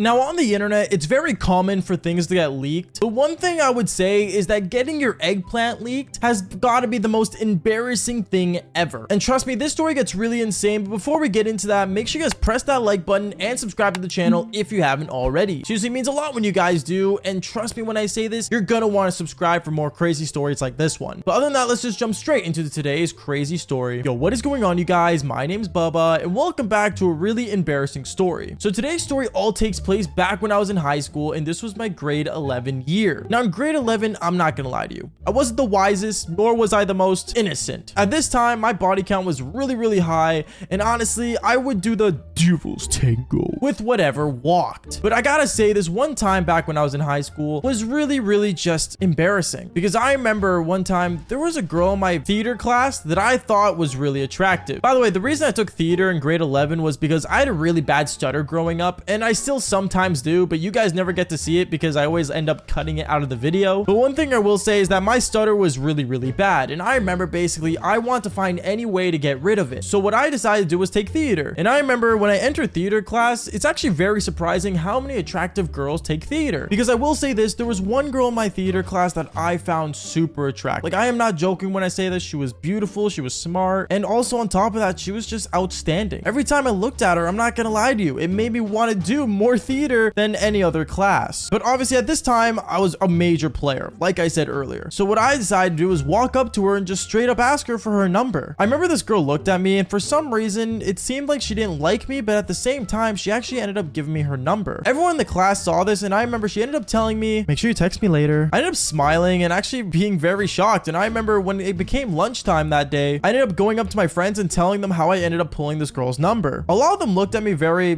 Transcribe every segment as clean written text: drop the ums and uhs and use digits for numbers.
Now on the internet, it's very common for things to get leaked. The one thing I would say is that getting your eggplant leaked has got to be the most embarrassing thing ever. And trust me, this story gets really insane. But before we get into that, make sure you guys press that like button and subscribe to the channel if you haven't already. Seriously, it means a lot when you guys do. And trust me when I say this, you're gonna want to subscribe for more crazy stories like this one. But other than that, let's just jump straight into today's crazy story. Yo, what is going on, you guys? My name's Bubba and welcome back to a really embarrassing story. So today's story all takes place back when I was in high school, and this was my grade 11 year. Now in grade 11, I'm not gonna lie to you, I wasn't the wisest, nor was I the most innocent. At this time, my body count was really high, and honestly, I would do the devil's tango with whatever walked. But I gotta say, this one time back when I was in high school was really just embarrassing, because I remember one time there was a girl in my theater class that I thought was really attractive. By the way, the reason I took theater in grade 11 was because I had a really bad stutter growing up, and I still sometimes do, but you guys never get to see it because I always end up cutting it out of the video. But one thing I will say is that my stutter was really bad, and I remember basically I want to find any way to get rid of it. So what I decided to do was take theater. And I remember when I entered theater class, it's actually very surprising how many attractive girls take theater, because I will say this, there was one girl in my theater class that I found super attractive. Like, I am not joking when I say this. She was beautiful, she was smart, and also on top of that, she was just outstanding. Every time I looked at her, I'm not gonna lie to you, it made me want to do more theater than any other class. But obviously at this time, I was a major player, like I said earlier. So what I decided to do was walk up to her and just straight up ask her for her number. I remember this girl looked at me, and for some reason, it seemed like she didn't like me, but at the same time, she actually ended up giving me her number. Everyone in the class saw this, and I remember she ended up telling me, make sure you text me later. I ended up smiling and actually being very shocked. And I remember when it became lunchtime that day, I ended up going up to my friends and telling them how I ended up pulling this girl's number. A lot of them looked at me very,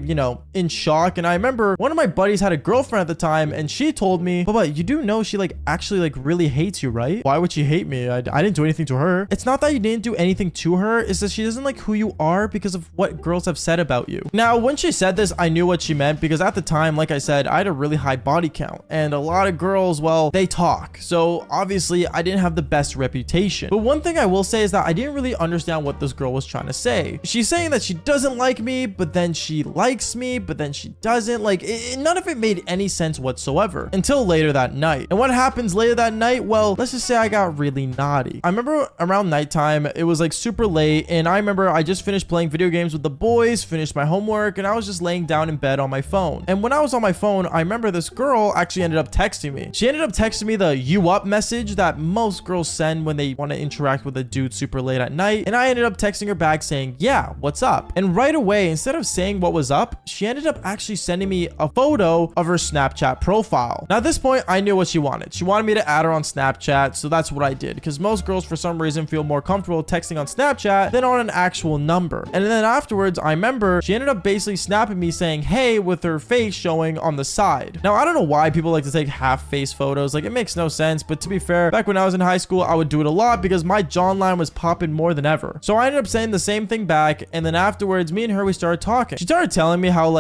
in shock. And I remember one of my buddies had a girlfriend at the time, and she told me, Bubba, you do know she actually really hates you, right? Why would she hate me? I didn't do anything to her. It's not that you didn't do anything to her, it's that she doesn't like who you are because of what girls have said about you. Now, when she said this, I knew what she meant, because at the time, like I said, I had a really high body count, and a lot of girls, well, they talk. So obviously I didn't have the best reputation. But one thing I will say is that I didn't really understand what this girl was trying to say. She's saying that she doesn't like me, but then she likes me, but then she doesn't. None of it made any sense whatsoever until later that night. And what happens later that night? Well, let's just say I got really naughty. I remember around nighttime, it was super late, and I remember I just finished playing video games with the boys, finished my homework, and I was just laying down in bed on my phone. And when I was on my phone, I remember this girl actually ended up texting me. She ended up texting me the "you up" message that most girls send when they want to interact with a dude super late at night. And I ended up texting her back saying, yeah, what's up? And right away, instead of saying what was up, she ended up actually sending me a photo of her Snapchat profile. Now at this point, I knew what she wanted. She wanted me to add her on Snapchat, so that's what I did, because most girls for some reason feel more comfortable texting on Snapchat than on an actual number. And then afterwards, I remember she ended up basically snapping me saying hey with her face showing on the side. Now I don't know why people like to take half face photos, it makes no sense, but to be fair, back when I was in high school, I would do it a lot because my jawline was popping more than ever. So I ended up saying the same thing back, and then afterwards, me and her, we started talking. She started telling me how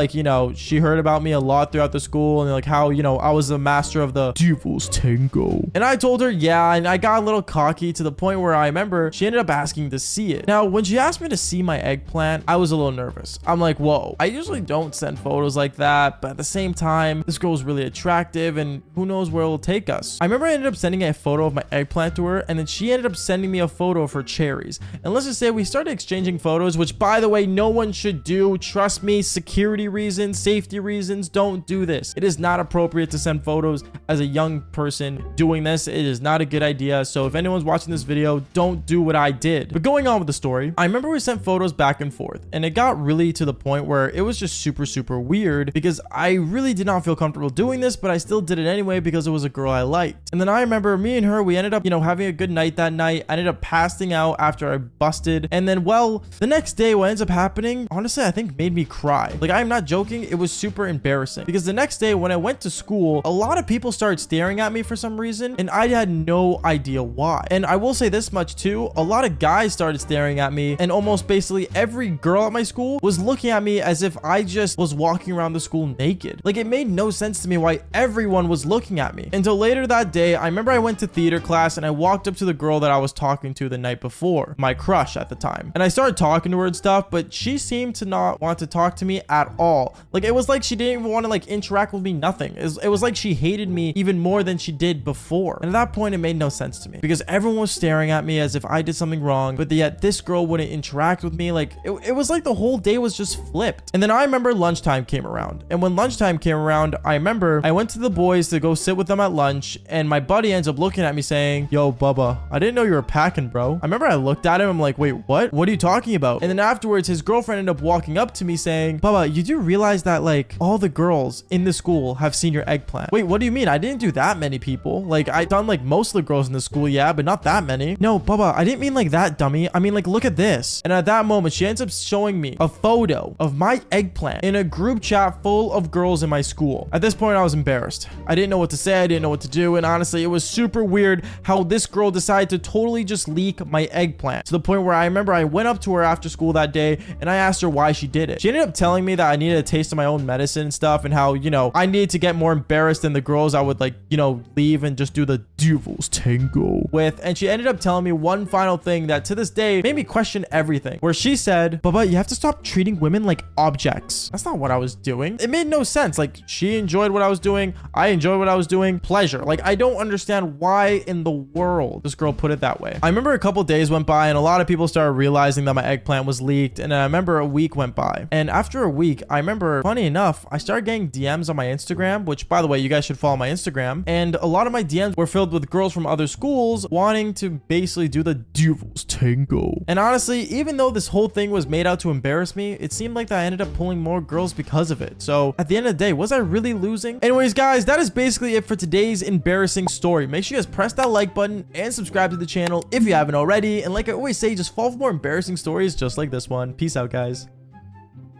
she heard about me a lot throughout the school, and how I was the master of the devil's tango. And I told her yeah, and I got a little cocky to the point where I remember she ended up asking to see it. Now when she asked me to see my eggplant, I was a little nervous. I'm like, whoa, I usually don't send photos like that, but at the same time, this girl's really attractive, and who knows where it'll take us. I remember I ended up sending a photo of my eggplant to her, and then she ended up sending me a photo of her cherries. And let's just say we started exchanging photos, which by the way, no one should do. Trust me, security reasons, safety reasons, don't do this. It is not appropriate to send photos as a young person doing this. It is not a good idea. So if anyone's watching this video, don't do what I did. But going on with the story, I remember we sent photos back and forth, and it got really to the point where it was just super weird, because I really did not feel comfortable doing this, but I still did it anyway because it was a girl I liked. And then I remember me and her, we ended up, having a good night that night. I ended up passing out after I busted. And then, well, the next day, what ends up happening, honestly, I think made me cry. I'm not joking. It was super embarrassing, because the next day when I went to school, a lot of people started staring at me for some reason, and I had no idea why. And I will say this much too, a lot of guys started staring at me, and almost basically every girl at my school was looking at me as if I just was walking around the school naked. It made no sense to me why everyone was looking at me. Until later that day, I remember I went to theater class, and I walked up to the girl that I was talking to the night before, my crush at the time. And I started talking to her and stuff, but she seemed to not want to talk to me at all. It was like she she didn't even want to like interact with me, nothing. It was like she hated me even more than she did before. And at that point, it made no sense to me because everyone was staring at me as if I did something wrong, but yet this girl wouldn't interact with me. Like it was like the whole day was just flipped. And then I remember lunchtime came around. And when lunchtime came around, I remember I went to the boys to go sit with them at lunch, and my buddy ends up looking at me saying, "Yo, Bubba, I didn't know you were packing, bro." I remember I looked at him, I'm like, "Wait, what? What are you talking about?" And then afterwards, his girlfriend ended up walking up to me saying, "Bubba, you do realize that like all the girls in the school have seen your eggplant?" "Wait, what do you mean? I didn't do that many people. Like I done like most of the girls in the school, yeah, but not that many." "No, Bubba, I didn't mean like that, dummy. I mean like look at this." And at that moment, she ends up showing me a photo of my eggplant in a group chat full of girls in my school. At this point, I was embarrassed. I didn't know what to say. I didn't know what to do. And honestly, it was super weird how this girl decided to totally just leak my eggplant, to the point where I remember I went up to her after school that day and I asked her why she did it. She ended up telling me that I needed a taste of my own medicine and stuff, and how, you know, I needed to get more embarrassed than the girls I would like, you know, leave and just do the devil's tango with. And she ended up telling me one final thing that to this day made me question everything, where she said, "Bubba, you have to stop treating women like objects." That's not what I was doing. It made no sense. Like, she enjoyed what I was doing. I enjoyed what I was doing. Pleasure. Like, I don't understand why in the world this girl put it that way. I remember a couple days went by and a lot of people started realizing that my eggplant was leaked. And I remember a week went by. And after a week, I remember, funny enough, I started getting DMs on my Instagram, which, by the way, you guys should follow my Instagram. And a lot of my DMs were filled with girls from other schools wanting to basically do the devil's tango. And honestly, even though this whole thing was made out to embarrass me, it seemed like that I ended up pulling more girls because of it. So at the end of the day, was I really losing? Anyways, guys, that is basically it for today's embarrassing story. Make sure you guys press that like button and subscribe to the channel if you haven't already. And like I always say, just follow for more embarrassing stories just like this one. Peace out, guys.